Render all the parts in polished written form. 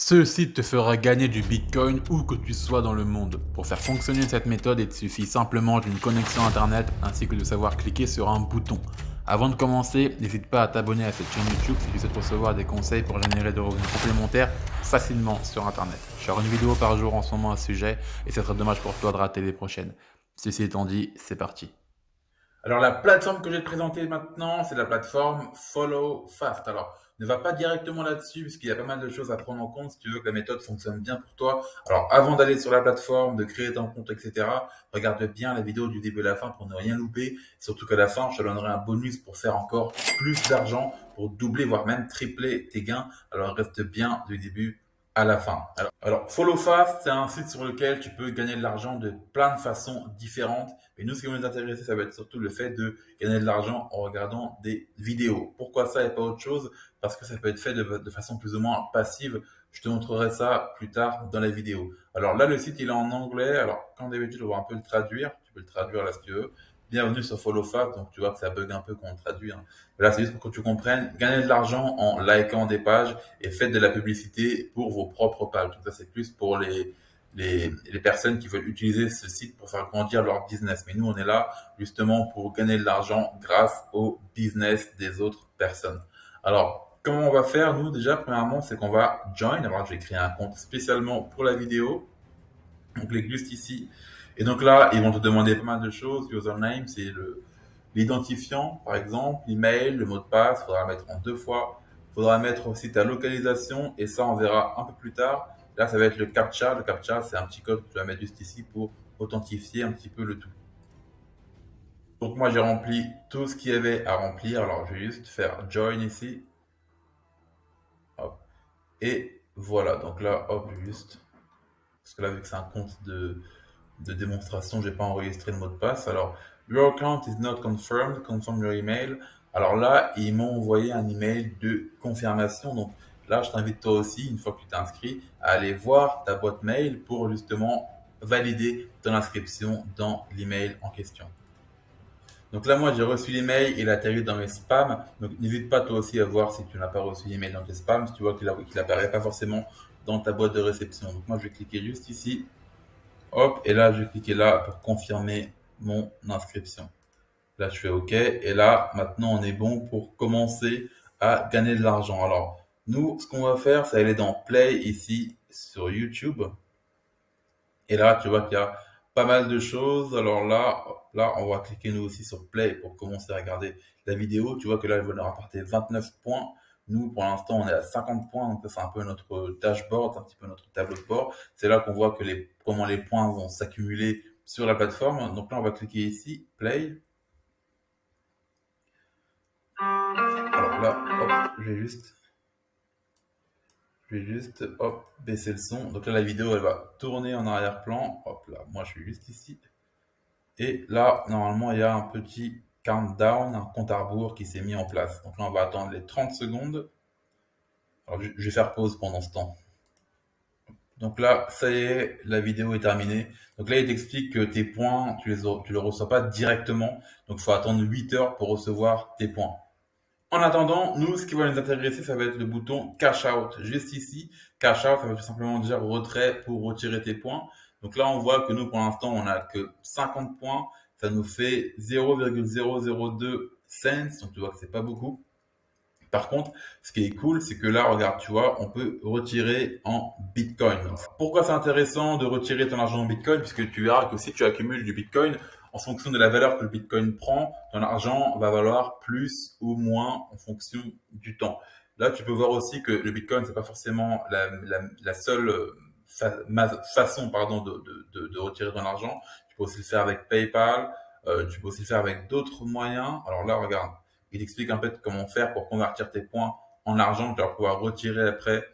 Ce site te fera gagner du Bitcoin où que tu sois dans le monde. Pour faire fonctionner cette méthode, il te suffit simplement d'une connexion internet ainsi que de savoir cliquer sur un bouton. Avant de commencer, n'hésite pas à t'abonner à cette chaîne YouTube si tu souhaites recevoir des conseils pour générer des revenus complémentaires facilement sur internet. Je sors une vidéo par jour en ce moment à ce sujet et ce serait dommage pour toi de rater les prochaines. Ceci étant dit, c'est parti. Alors la plateforme que je vais te présenter maintenant, c'est la plateforme Follow Fast. Alors ne va pas directement là-dessus puisqu'il y a pas mal de choses à prendre en compte si tu veux que la méthode fonctionne bien pour toi. Alors avant d'aller sur la plateforme, de créer ton compte, etc., regarde bien la vidéo du début à la fin pour ne rien louper. Surtout qu'à la fin, je te donnerai un bonus pour faire encore plus d'argent, pour doubler voire même tripler tes gains. Alors reste bien du début à la fin. Alors, Follow Fast, c'est un site sur lequel tu peux gagner de l'argent de plein de façons différentes. Mais nous, ce qui va nous intéresser, ça va être surtout le fait de gagner de l'argent en regardant des vidéos. Pourquoi ça et pas autre chose? Parce que ça peut être fait de façon plus ou moins passive. Je te montrerai ça plus tard dans la vidéo. Alors là, le site, il est en anglais. Alors, comme d'habitude, on va un peu le traduire. Tu peux le traduire là si tu veux. Bienvenue sur Follow Fast. Donc, tu vois que ça bug un peu quand on traduit, hein. Là, c'est juste pour que tu comprennes. Gagner de l'argent en likant des pages et faites de la publicité pour vos propres pages. Donc ça, c'est plus pour les personnes qui veulent utiliser ce site pour faire grandir leur business. Mais nous, on est là justement pour gagner de l'argent grâce au business des autres personnes. Alors, comment on va faire, nous, déjà, premièrement, c'est qu'on va join. Alors, je vais créer un compte spécialement pour la vidéo. Donc, clique juste ici. Et donc là, ils vont te demander pas mal de choses. Username, c'est l'identifiant, par exemple, l'email, le mot de passe, il faudra mettre en 2 fois. Il faudra mettre aussi ta localisation et ça, on verra un peu plus tard. Là, ça va être le CAPTCHA. Le CAPTCHA, c'est un petit code que tu vas mettre juste ici pour authentifier un petit peu le tout. Donc moi, j'ai rempli tout ce qu'il y avait à remplir. Alors, je vais juste faire Join ici. Hop. Et voilà. Donc là, hop, juste. Parce que là, vu que c'est un compte de démonstration, je n'ai pas enregistré le mot de passe. Alors, your account is not confirmed, confirm your email. Alors là, ils m'ont envoyé un email de confirmation. Donc là, je t'invite toi aussi, une fois que tu t'es inscrit, à aller voir ta boîte mail pour justement valider ton inscription dans l'email en question. Donc là, moi, j'ai reçu l'email, il a atterri dans mes spams. Donc n'hésite pas toi aussi à voir si tu n'as pas reçu l'email dans tes spams, si tu vois qu'il apparaît pas forcément dans ta boîte de réception. Donc moi, je vais cliquer juste ici. Hop, et là, je vais cliquer là pour confirmer mon inscription. Là, je fais OK. Et là, maintenant, on est bon pour commencer à gagner de l'argent. Alors, nous, ce qu'on va faire, c'est aller dans Play ici sur YouTube. Et là, tu vois qu'il y a pas mal de choses. Alors là, on va cliquer nous aussi sur Play pour commencer à regarder la vidéo. Tu vois que là, elle va nous rapporter 29 points. Nous, pour l'instant, on est à 50 points. Donc, ça, c'est un peu notre dashboard, un petit peu notre tableau de bord. C'est là qu'on voit que comment les points vont s'accumuler sur la plateforme. Donc là, on va cliquer ici, Play. Alors là, hop, je vais juste hop, baisser le son. Donc là, la vidéo, elle va tourner en arrière-plan. Hop là, moi, je suis juste ici. Et là, normalement, il y a un petit countdown, un compte à rebours qui s'est mis en place. Donc là, on va attendre les 30 secondes. Alors, je vais faire pause pendant ce temps. Donc là, ça y est, la vidéo est terminée. Donc là, il t'explique que tes points, tu les reçois pas directement. Donc, il faut attendre 8 heures pour recevoir tes points. En attendant, nous, ce qui va nous intéresser, ça va être le bouton Cash Out. Juste ici, Cash Out, ça veut tout simplement dire retrait pour retirer tes points. Donc là, on voit que nous, pour l'instant, on n'a que 50 points. Ça nous fait 0,002 cents. Donc tu vois que c'est pas beaucoup. Par contre, ce qui est cool, c'est que là, regarde, tu vois, on peut retirer en Bitcoin. Pourquoi c'est intéressant de retirer ton argent en Bitcoin? Puisque tu verras que si tu accumules du Bitcoin, en fonction de la valeur que le Bitcoin prend, ton argent va valoir plus ou moins en fonction du temps. Là, tu peux voir aussi que le Bitcoin, c'est pas forcément la seule façon, pardon, de retirer ton argent. Tu peux aussi le faire avec PayPal. Tu peux aussi le faire avec d'autres moyens. Alors là, regarde. Il t'explique un peu comment faire pour convertir tes points en argent que tu vas pouvoir retirer après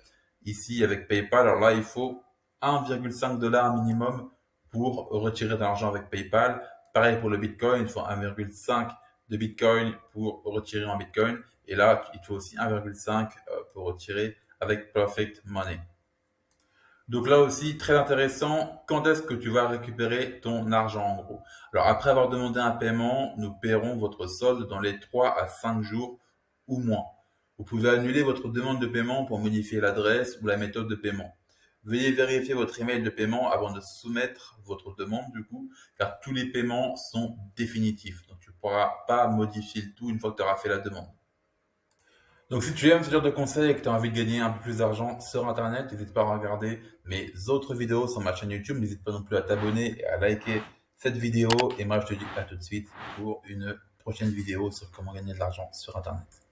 ici avec PayPal. Alors là, il faut 1,5 $ minimum pour retirer de l'argent avec PayPal. Pareil pour le Bitcoin, il faut 1,5 de Bitcoin pour retirer en Bitcoin. Et là, il faut aussi 1,5 pour retirer avec Perfect Money. Donc là aussi, très intéressant, quand est-ce que tu vas récupérer ton argent en gros? Alors après avoir demandé un paiement, nous paierons votre solde dans les 3 à 5 jours ou moins. Vous pouvez annuler votre demande de paiement pour modifier l'adresse ou la méthode de paiement. Veuillez vérifier votre email de paiement avant de soumettre votre demande car tous les paiements sont définitifs. Donc tu ne pourras pas modifier le tout une fois que tu auras fait la demande. Donc si tu aimes ce genre de conseils et que tu as envie de gagner un peu plus d'argent sur Internet, n'hésite pas à regarder mes autres vidéos sur ma chaîne YouTube. N'hésite pas non plus à t'abonner et à liker cette vidéo. Et moi, je te dis à tout de suite pour une prochaine vidéo sur comment gagner de l'argent sur Internet.